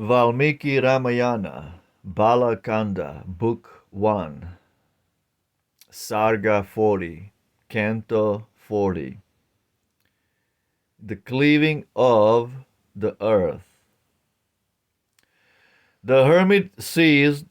Valmiki Ramayana, Bala Kanda, Book 1, Sarga 40, Canto 40. The Cleaving of the Earth. The hermit ceased,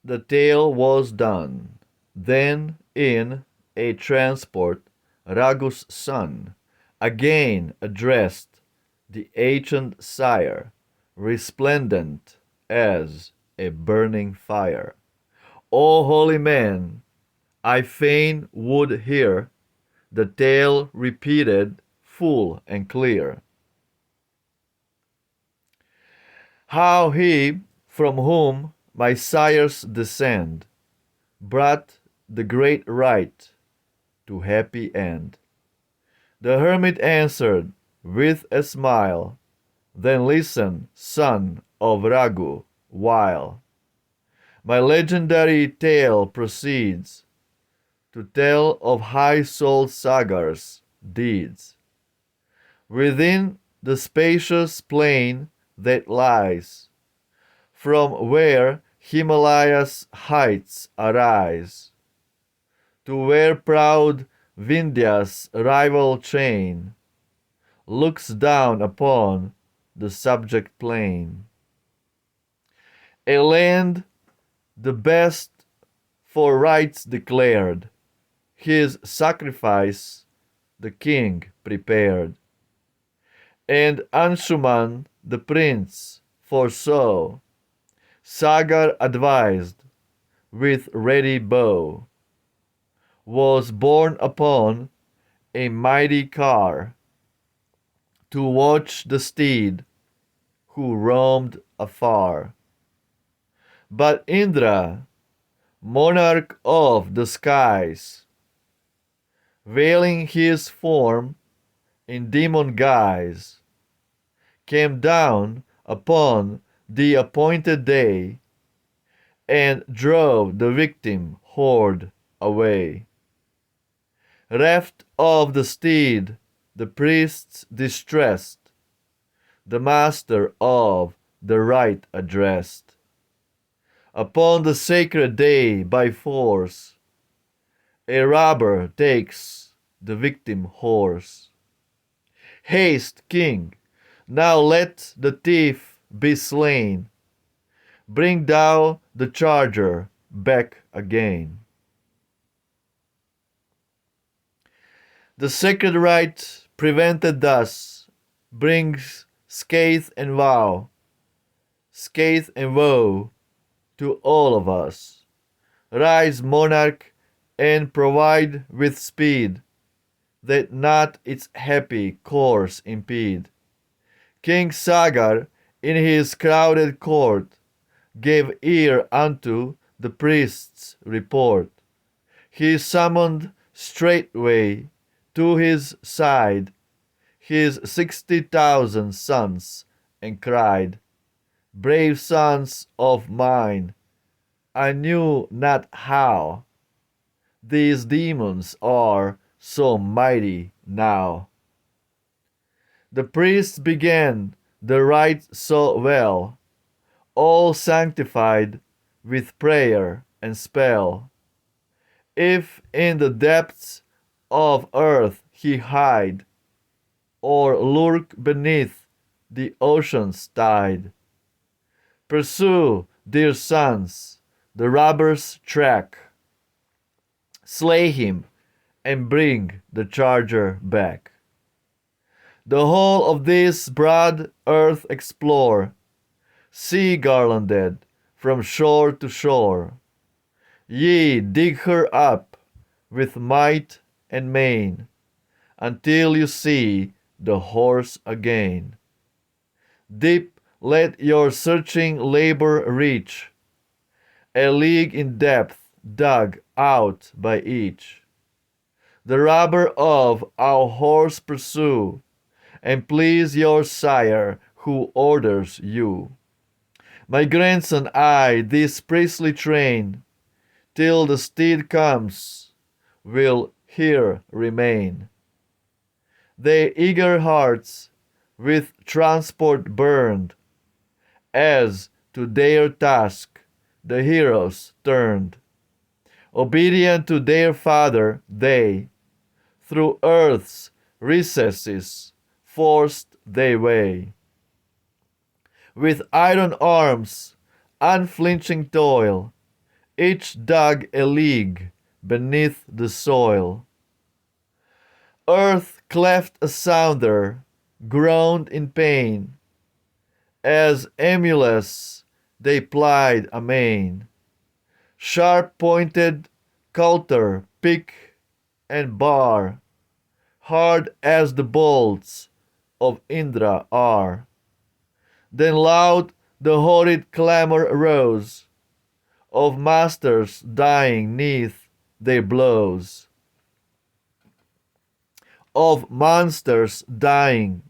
the tale was done. Then, in a transport, Raghu's son again addressed the ancient sire, resplendent as a burning fire. O holy man, I fain would hear the tale repeated full and clear. How he, from whom my sires descend, brought the great right to happy end. The hermit answered with a smile, then listen, son of Raghu, while my legendary tale proceeds to tell of high-souled Sagar's deeds. Within the spacious plain that lies, from where Himalaya's heights arise, to where proud Vindhya's rival chain looks down upon the subject plain. A land the best for rites declared, his sacrifice the king prepared. And Anshuman the prince foresaw, Sagar advised with ready bow, was borne upon a mighty car to watch the steed who roamed afar. But Indra, monarch of the skies, veiling his form in demon guise, came down upon the appointed day and drove the victim horde away. Reft of the steed, the priests distressed, the master of the rite addressed. Upon the sacred day by force, a robber takes the victim horse. Haste, king, now let the thief be slain. Bring thou the charger back again. The sacred rite prevented thus brings scathe and woe to all of us. Rise, monarch, and provide with speed, that not its happy course impede. King Sagar, in his crowded court, gave ear unto the priest's report. He summoned straightway to his side his 60,000 sons, and cried, Brave sons of mine, I knew not how these demons are so mighty now. The priests began the rite so well, all sanctified with prayer and spell. If in the depths of earth he hide, or lurk beneath the ocean's tide, pursue, dear sons, the robber's track, slay him, and bring the charger back. The whole of this broad earth explore, sea garlanded from shore to shore. Ye dig her up with might and main, until you see the horse again. Deep let your searching labor reach, a league in depth dug out by each. The robber of our horse pursue, and please your sire who orders you. My grandson I this priestly train, till the steed comes, will here remain. Their eager hearts with transport burned, as to their task the heroes turned. Obedient to their father, they through earth's recesses forced their way. With iron arms, unflinching toil, each dug a league beneath the soil. Earth cleft asunder, groaned in pain, as emulous they plied amain. Sharp-pointed coulter, pick, and bar, hard as the bolts of Indra are. Then loud the horrid clamor arose of masters dying 'neath their blows, of monsters dying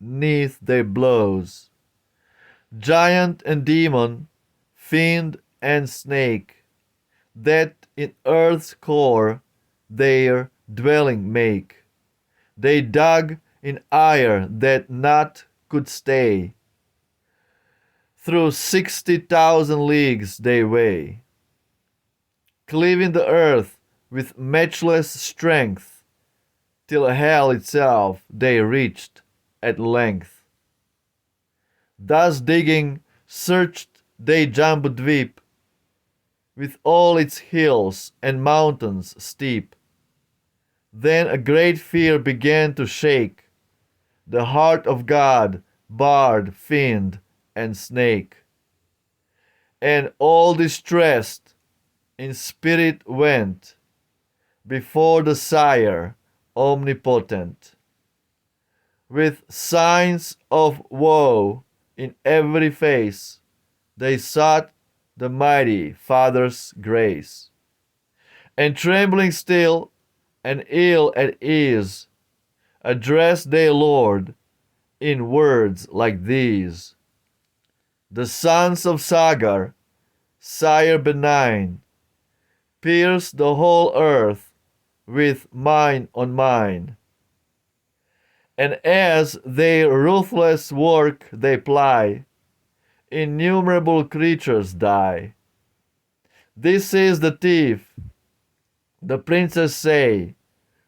'neath their blows. Giant and demon, fiend and snake, that in earth's core their dwelling make. They dug in ire that naught could stay. Through 60,000 leagues they weigh, cleaving the earth with matchless strength, till hell itself they reached at length. Thus digging, searched they Jambudvip, with all its hills and mountains steep. Then a great fear began to shake the heart of God, bard, fiend, and snake. And all distressed in spirit went before the Sire omnipotent, with signs of woe in every face. They sought the mighty Father's grace, and trembling still and ill at ease, addressed their Lord in words like these: The sons of Sagar, sire benign, pierce the whole earth with mine on mine, and as their ruthless work they ply, innumerable creatures die. This is the thief, the princes say,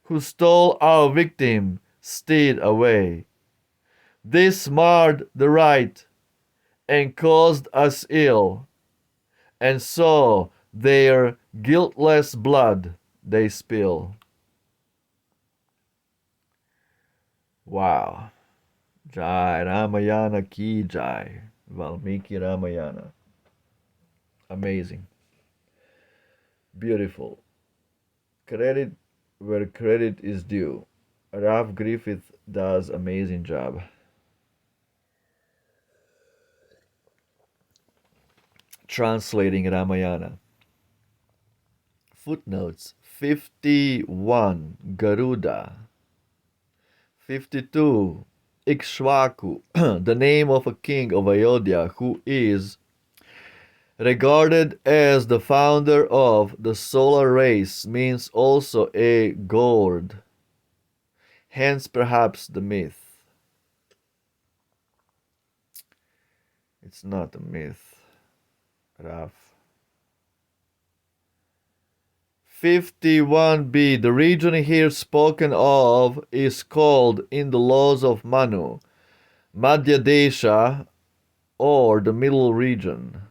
who stole our victim steed away. This marred the right and caused us ill, and so their guiltless blood they spill. Wow. Jai Ramayana ki Jai. Valmiki Ramayana. Amazing. Beautiful. Credit where credit is due. Ralph Griffith does amazing job. Translating Ramayana. Footnotes 51 Garuda, 52 Ikshvaku, the name of a king of Ayodhya who is regarded as the founder of the solar race, means also a god, hence perhaps the myth. It's not a myth, Raf. 51b. The region here spoken of is called in the laws of Manu, Madhya Desha, or the middle region.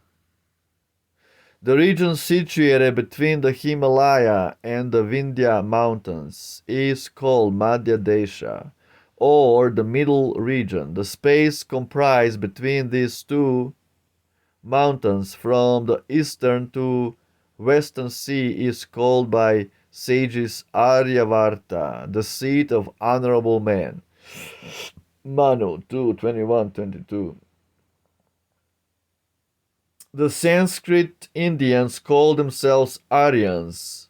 The region situated between the Himalaya and the Vindhya mountains is called Madhya Desha, or the middle region. The space comprised between these two mountains from the eastern to western sea is called by sages Aryavarta, the seat of honorable men. Manu 2:21-22. The Sanskrit Indians call themselves Aryans,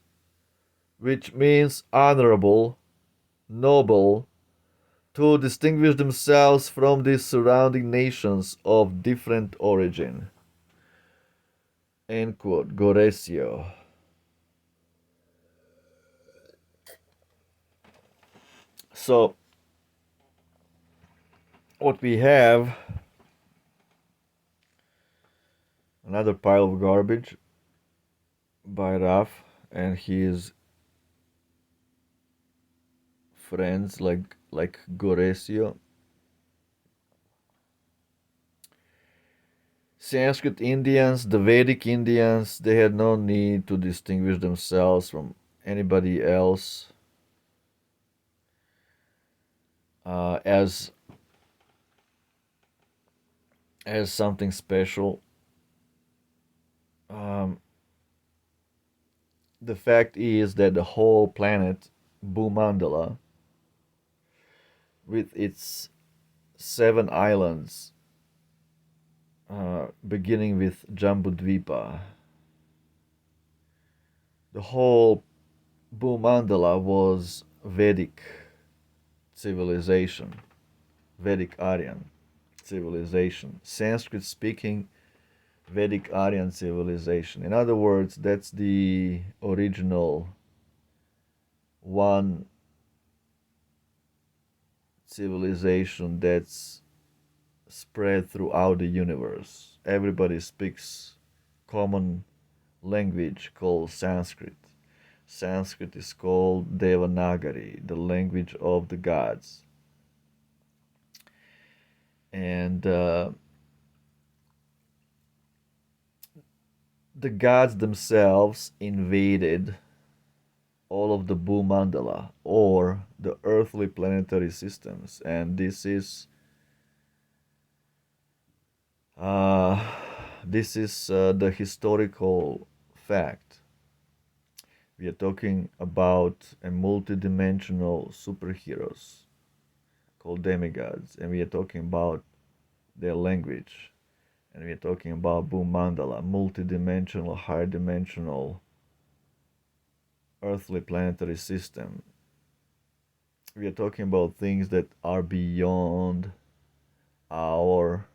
which means honorable, noble, to distinguish themselves from the surrounding nations of different origin. End quote. Goresio. So, what we have another pile of garbage by Raf and his friends like Goresio. Sanskrit Indians, the Vedic Indians, they had no need to distinguish themselves from anybody else as something special. Um, the fact is that the whole planet, Bhumandala, with its 7 islands, beginning with Jambudvipa, the whole Bhumandala was Vedic civilization, Vedic Aryan civilization, Sanskrit speaking Vedic Aryan civilization. In other words, that's the original one civilization that's spread throughout the universe. Everybody speaks common language called Sanskrit. Sanskrit is called Devanagari, the language of the gods. And the gods themselves invaded all of the Bhumandala or the earthly planetary systems, and uh, this is the historical fact. We are talking about a multidimensional superheroes called demigods, and we are talking about their language, and we are talking about Bhumandala, multidimensional, high dimensional earthly planetary system. We are talking about things that are beyond our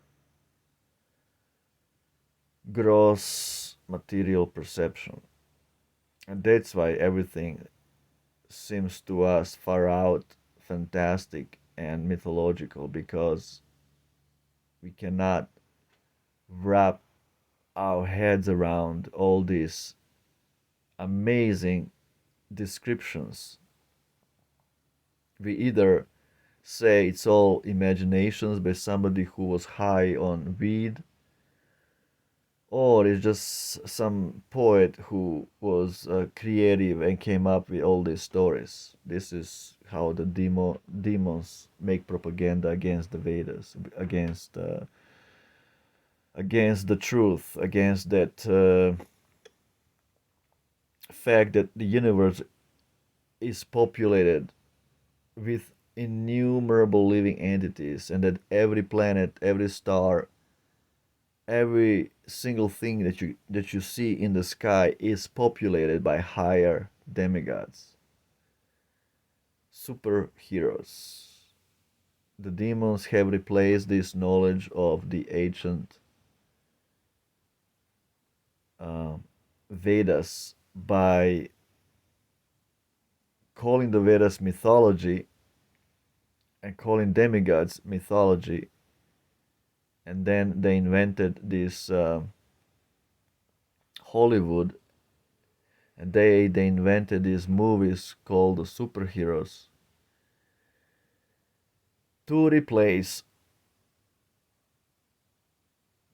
gross material perception. And that's why everything seems to us far out, fantastic, and mythological, because we cannot wrap our heads around all these amazing descriptions. We either say it's all imaginations by somebody who was high on weed, or it's just some poet who was creative and came up with all these stories. This is how the demons make propaganda against the Vedas, against the truth, against that fact that the universe is populated with innumerable living entities, and that every planet, every star, every single thing that you see in the sky is populated by higher demigods, superheroes. The demons have replaced this knowledge of the ancient uh, Vedas by calling the Vedas mythology and calling demigods mythology, and then they invented this Hollywood, and they invented these movies called the superheroes to replace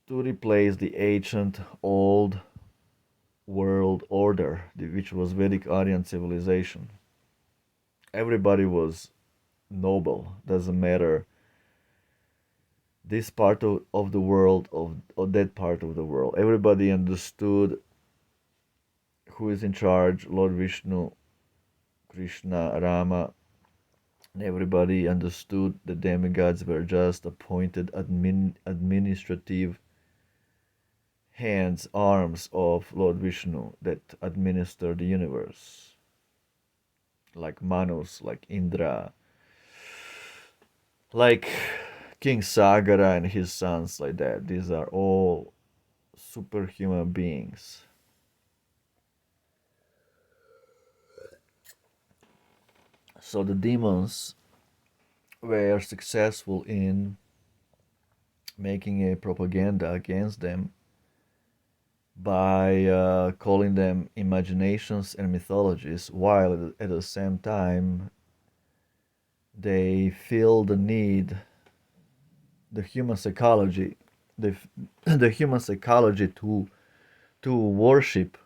the ancient old world order, which was Vedic Aryan civilization. Everybody was noble, doesn't matter this part of the world or that part of the world. Everybody understood who is in charge, Lord Vishnu, Krishna, Rama. And everybody understood the demigods were just appointed administrative hands, arms of Lord Vishnu that administer the universe, like Manus, like Indra, like King Sagara and his sons, like that. These are all superhuman beings. So the demons were successful in making a propaganda against them by calling them imaginations and mythologies, while at the same time they feel the need, the human psychology, the, the human psychology to worship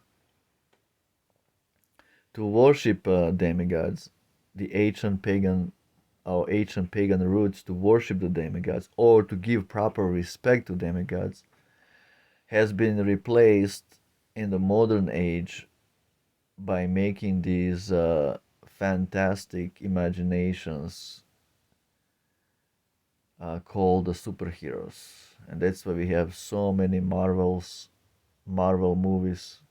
demigods, the ancient pagan roots to worship the demigods or to give proper respect to demigods has been replaced in the modern age by making these fantastic imaginations called the superheroes. And that's why we have so many Marvel movies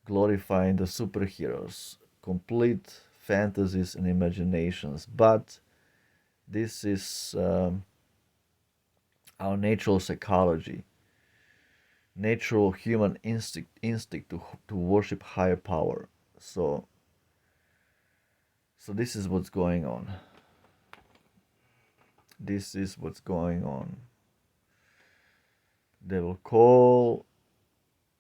glorifying the superheroes, complete fantasies and imaginations. But this is our natural psychology, natural human instinct to worship higher power. So this is what's going on. This is what's going on. They will call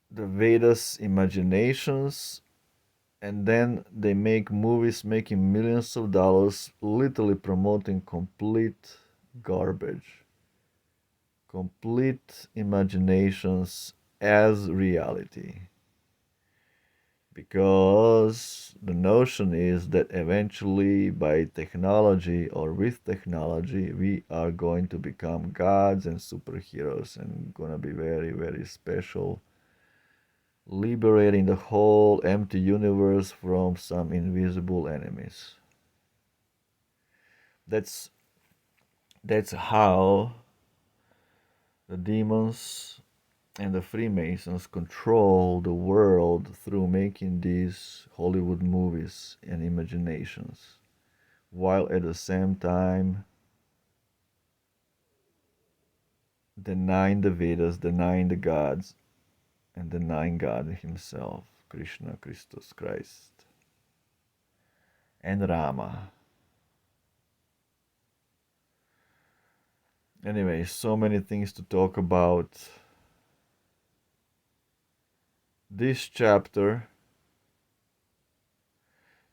the Vedas imaginations, and then they make movies making millions of dollars, literally promoting complete garbage, complete imaginations as reality. Because the notion is that eventually, by technology or with technology, we are going to become gods and superheroes and gonna be very, very special, liberating the whole empty universe from some invisible enemies. That's how the demons and the Freemasons control the world through making these Hollywood movies and imaginations, while at the same time denying the Vedas, denying the gods, and denying God Himself, Krishna, Christus, Christ, and Rama. Anyway, so many things to talk about. This chapter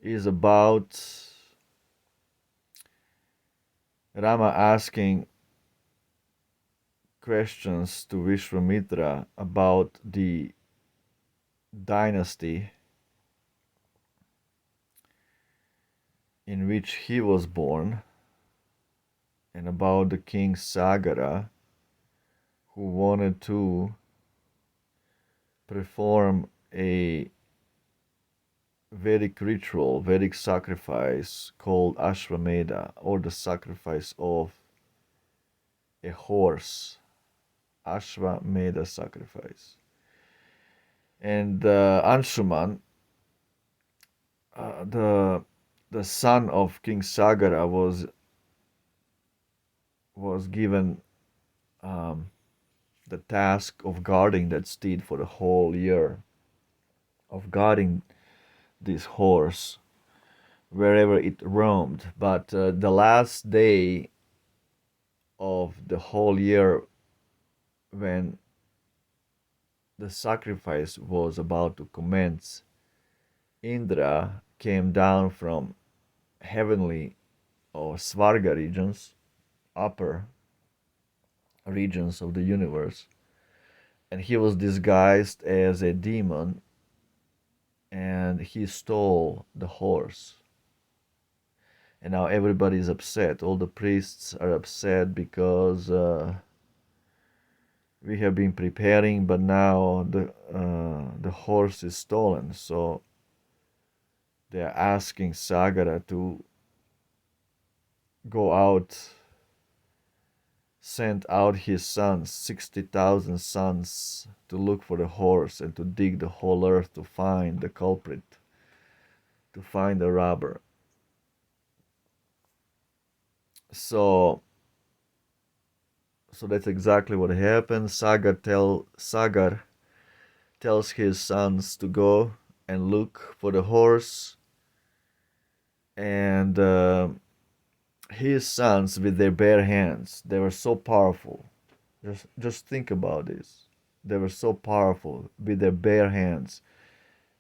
is about Rama asking questions to Vishwamitra about the dynasty in which he was born and about the king Sagara, who wanted to perform a Vedic ritual, Vedic sacrifice called Ashvamedha, or the sacrifice of a horse. Ashvamedha sacrifice. And Anshuman, the son of King Sagara, was given the task of guarding that steed for the whole year, of guarding this horse wherever it roamed. But the last day of the whole year, when the sacrifice was about to commence, Indra came down from heavenly or Svarga regions, upper regions of the universe, and he was disguised as a demon, and he stole the horse. And now everybody is upset. All the priests are upset because we have been preparing, but now the horse is stolen. So they are asking Sagara to go out, send out his sons, 60,000 sons, to look for the horse and to dig the whole earth to find the culprit, to find the robber. So that's exactly what happened. Sagar tells his sons to go and look for the horse, and his sons, with their bare hands, they were so powerful. Just think about this. They were so powerful with their bare hands.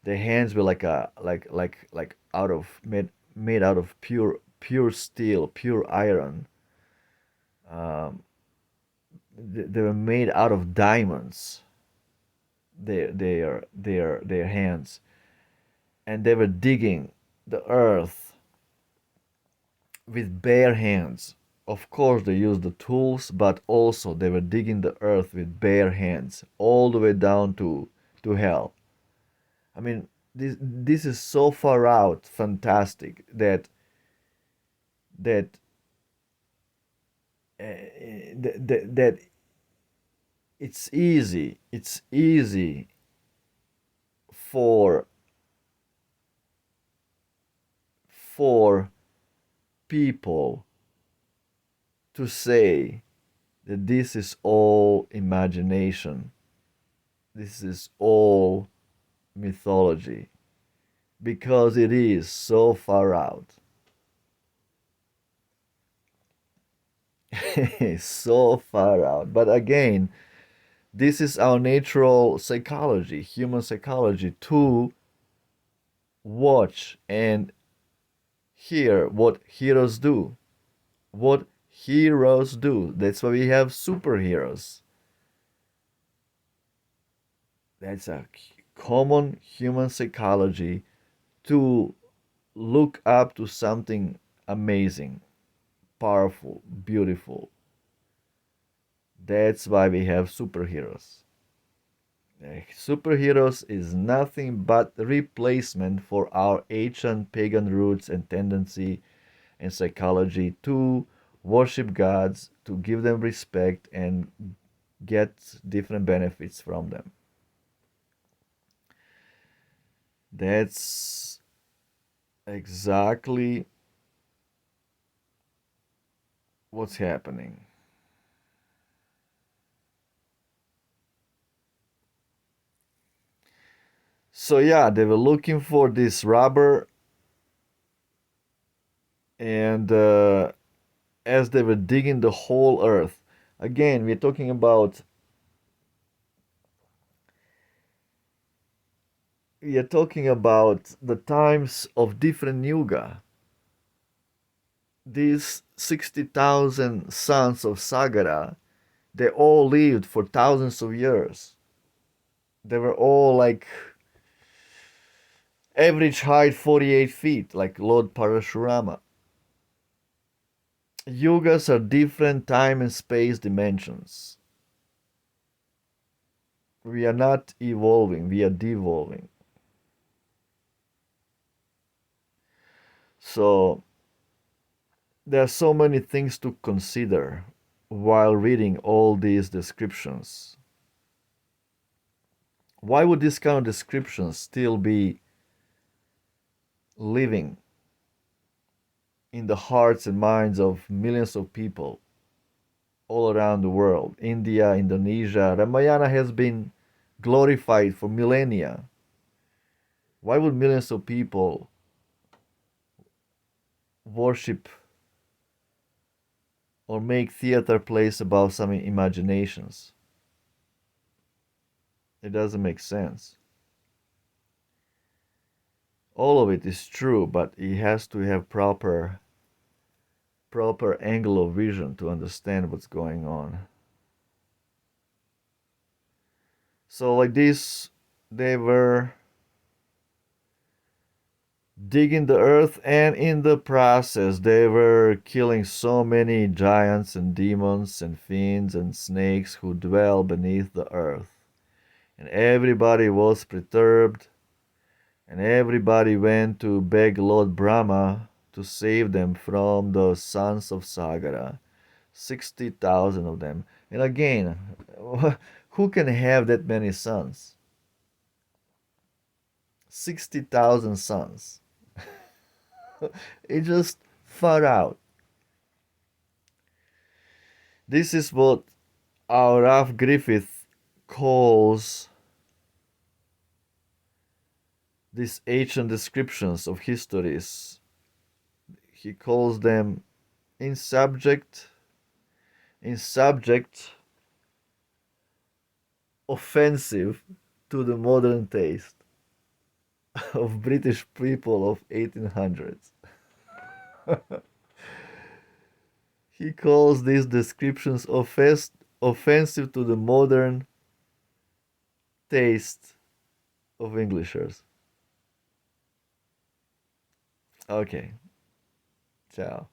Their hands were like a like out of made out of pure steel, pure iron. Um, they were made out of diamonds. Their hands, and they were digging the earth with bare hands. Of course, they used the tools, but also they were digging the earth with bare hands, all the way down to hell. I mean, this is so far out, fantastic that that it's easy for for people to say that this is all imagination, this is all mythology, because it is so far out. So far out. But again, this is our natural psychology, human psychology, to watch and hear what heroes do. What heroes do. That's why we have superheroes. That's a common human psychology, to look up to something amazing, powerful, beautiful. That's why we have superheroes. Superheroes is nothing but replacement for our ancient pagan roots and tendency and psychology to worship gods, to give them respect and get different benefits from them. That's exactly what's happening. So yeah, they were looking for this rubber, and as they were digging the whole earth, again, we're talking about the times of different yuga. These 60,000 sons of Sagara, they all lived for thousands of years. They were all like average height 48 feet, like Lord Parashurama. Yugas are different time and space dimensions. We are not evolving, we are devolving. So there are so many things to consider while reading all these descriptions. Why would this kind of descriptions still be living in the hearts and minds of millions of people all around the world? India, Indonesia, Ramayana has been glorified for millennia. Why would millions of people worship or make theater plays about some imaginations? It doesn't make sense. All of it is true, but it has to have proper angle of vision to understand what's going on. So like this, they were digging the earth, and in the process they were killing so many giants and demons and fiends and snakes who dwell beneath the earth. And everybody was perturbed, and everybody went to beg Lord Brahma to save them from the sons of Sagara. 60,000 of them. And again, who can have that many sons? 60,000 sons. It just far out. This is what our Ralph Griffith calls these ancient descriptions of histories. He calls them in subject offensive to the modern taste of British people of 1800s. He calls these descriptions offensive to the modern taste of Englishers. Okay, ciao.